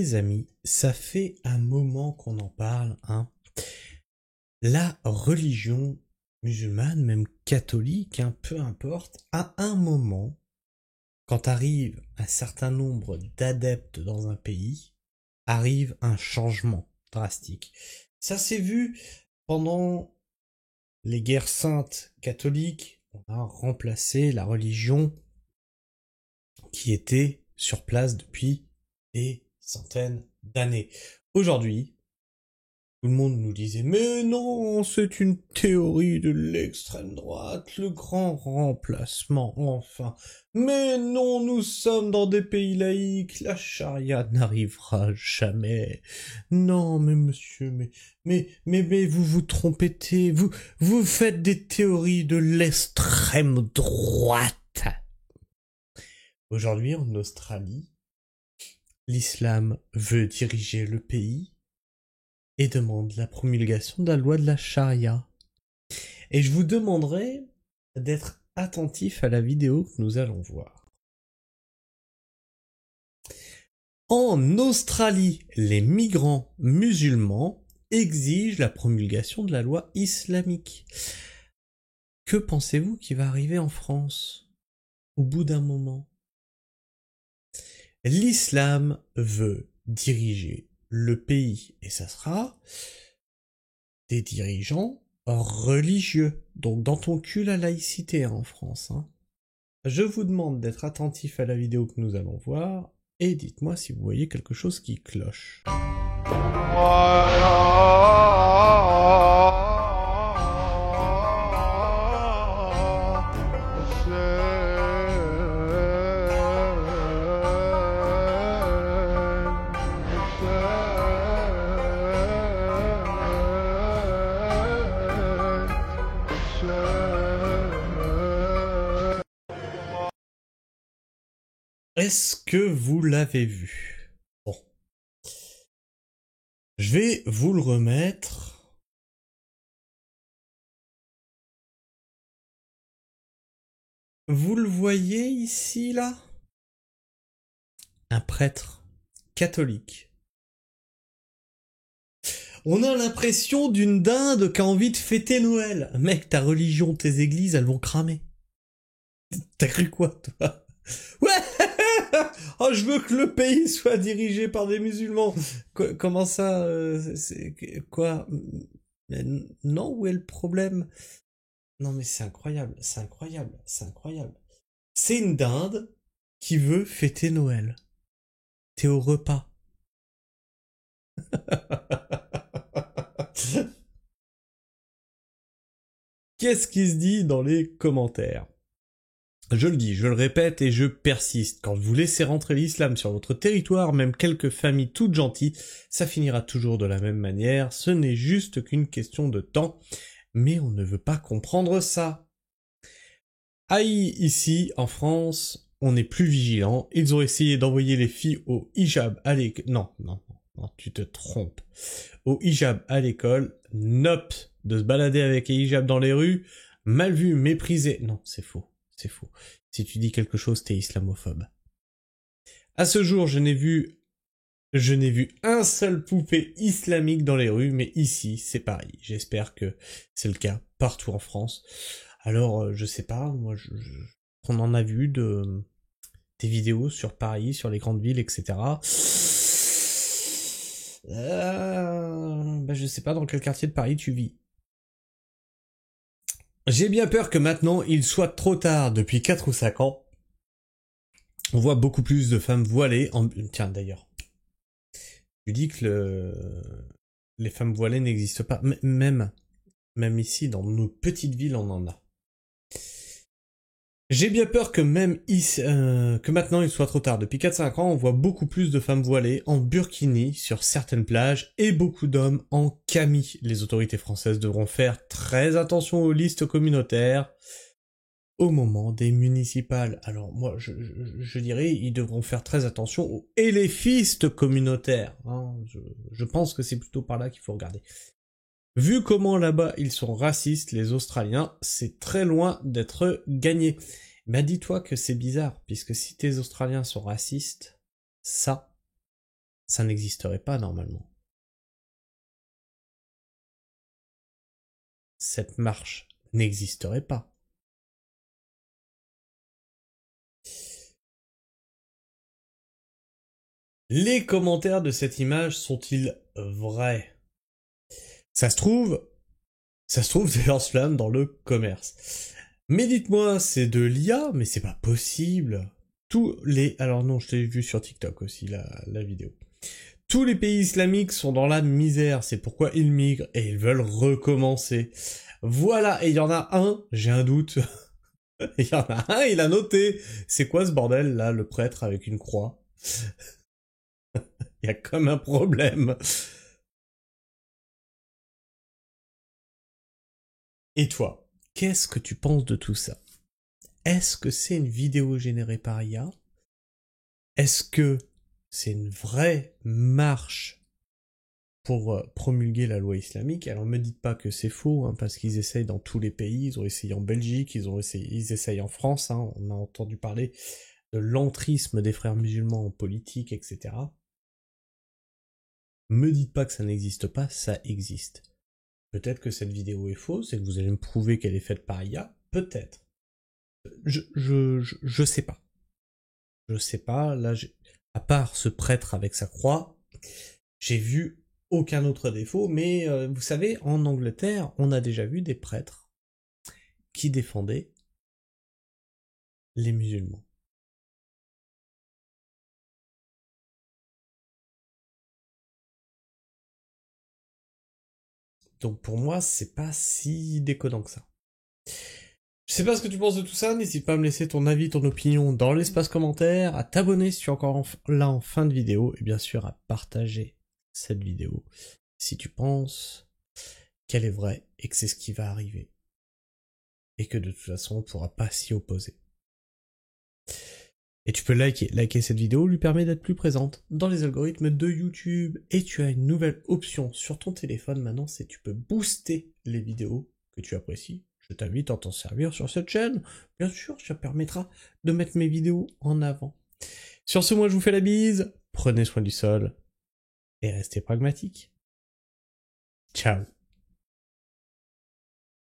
Les amis, ça fait un moment qu'on en parle, hein. La religion musulmane, même catholique, peu importe, à un moment, quand arrive un certain nombre d'adeptes dans un pays, arrive un changement drastique. Ça s'est vu pendant les guerres saintes catholiques. On a remplacé la religion qui était sur place depuis des centaines d'années. Aujourd'hui, tout le monde nous disait « Mais non, c'est une théorie de l'extrême droite, le grand remplacement, enfin. Mais non, nous sommes dans des pays laïques, la charia n'arrivera jamais. Non, mais monsieur, mais vous vous trompez, vous faites des théories de l'extrême droite. » Aujourd'hui, en Australie, l'islam veut diriger le pays et demande la promulgation de la loi de la charia. Et je vous demanderai d'être attentif à la vidéo que nous allons voir. En Australie, les migrants musulmans exigent la promulgation de la loi islamique. Que pensez-vous qui va arriver en France au bout d'un moment? L'islam veut diriger le pays et ça sera des dirigeants religieux. Donc dans ton cul la laïcité en France. Je vous demande d'être attentif à la vidéo que nous allons voir et dites-moi si vous voyez quelque chose qui cloche. Est-ce que vous l'avez vu? Bon. Je vais vous le remettre. Vous le voyez ici, là? Un prêtre catholique. On a l'impression d'une dinde qui a envie de fêter Noël. Mec, ta religion, tes églises, elles vont cramer. T'as cru quoi, toi? Ouais! Oh, je veux que le pays soit dirigé par des musulmans. Comment ça, c'est quoi? Mais non, où est le problème? Non, mais c'est incroyable, c'est incroyable, c'est incroyable. C'est une dinde qui veut fêter Noël. T'es au repas. Qu'est-ce qui se dit dans les commentaires? Je le dis, je le répète et je persiste. Quand vous laissez rentrer l'islam sur votre territoire, même quelques familles toutes gentilles, ça finira toujours de la même manière. Ce n'est juste qu'une question de temps. Mais on ne veut pas comprendre ça. Aïe, ici, en France, on est plus vigilant. Ils ont essayé d'envoyer les filles au hijab à l'école. Non, tu te trompes. Au hijab à l'école. Nope. De se balader avec un hijab dans les rues. Mal vu, méprisé. Non, c'est faux. C'est faux. Si tu dis quelque chose, t'es islamophobe. À ce jour, je n'ai vu un seul poupée islamique dans les rues, mais ici, c'est pareil. J'espère que c'est le cas partout en France. Alors, je sais pas, moi, on en a vu des vidéos sur Paris, sur les grandes villes, etc. Je sais pas dans quel quartier de Paris tu vis. J'ai bien peur que maintenant, il soit trop tard. Depuis 4 ou 5 ans, on voit beaucoup plus de femmes voilées. Tiens, d'ailleurs, tu dis que les femmes voilées n'existent pas. Même ici, dans nos petites villes, on en a. J'ai bien peur que même ici, que maintenant il soit trop tard. Depuis 4-5 ans, on voit beaucoup plus de femmes voilées en burkini sur certaines plages et beaucoup d'hommes en camis. Les autorités françaises devront faire très attention aux listes communautaires au moment des municipales. Alors moi, je dirais, ils devront faire très attention aux éléphistes communautaires. Je pense que c'est plutôt par là qu'il faut regarder. Vu comment là-bas ils sont racistes, les Australiens, c'est très loin d'être gagné. Bah dis-toi que c'est bizarre, puisque si tes Australiens sont racistes, ça ça n'existerait pas normalement. Cette marche n'existerait pas. Les commentaires de cette image sont-ils vrais? Ça se trouve c'est un slam dans le commerce. Mais dites-moi, c'est de l'IA, mais c'est pas possible. Alors non, je t'ai vu sur TikTok aussi, la vidéo. Tous les pays islamiques sont dans la misère, c'est pourquoi ils migrent et ils veulent recommencer. Voilà, et il y en a un, j'ai un doute. Il y en a un, il a noté. C'est quoi ce bordel là, le prêtre avec une croix? Il y a comme un problème. Et toi, qu'est-ce que tu penses de tout ça? Est-ce que c'est une vidéo générée par IA? Est-ce que c'est une vraie marche pour promulguer la loi islamique? Alors me dites pas que c'est faux, hein, parce qu'ils essayent dans tous les pays, ils ont essayé en Belgique, ils essayent en France, hein, on a entendu parler de l'entrisme des frères musulmans en politique, etc. Me dites pas que ça n'existe pas, ça existe. Peut-être que cette vidéo est fausse et que vous allez me prouver qu'elle est faite par IA, peut-être. Je sais pas. Je sais pas, là, à part ce prêtre avec sa croix, j'ai vu aucun autre défaut, mais vous savez, en Angleterre, on a déjà vu des prêtres qui défendaient les musulmans. Donc pour moi, c'est pas si déconnant que ça. Je sais pas ce que tu penses de tout ça, n'hésite pas à me laisser ton avis, ton opinion dans l'espace commentaire, à t'abonner si tu es encore là en fin de vidéo, et bien sûr à partager cette vidéo si tu penses qu'elle est vraie et que c'est ce qui va arriver. Et que de toute façon on pourra pas s'y opposer. Et tu peux liker cette vidéo lui permet d'être plus présente dans les algorithmes de YouTube. Et tu as une nouvelle option sur ton téléphone maintenant, c'est tu peux booster les vidéos que tu apprécies. Je t'invite à t'en servir sur cette chaîne. Bien sûr, ça permettra de mettre mes vidéos en avant. Sur ce, moi je vous fais la bise, prenez soin du sol et restez pragmatiques. Ciao.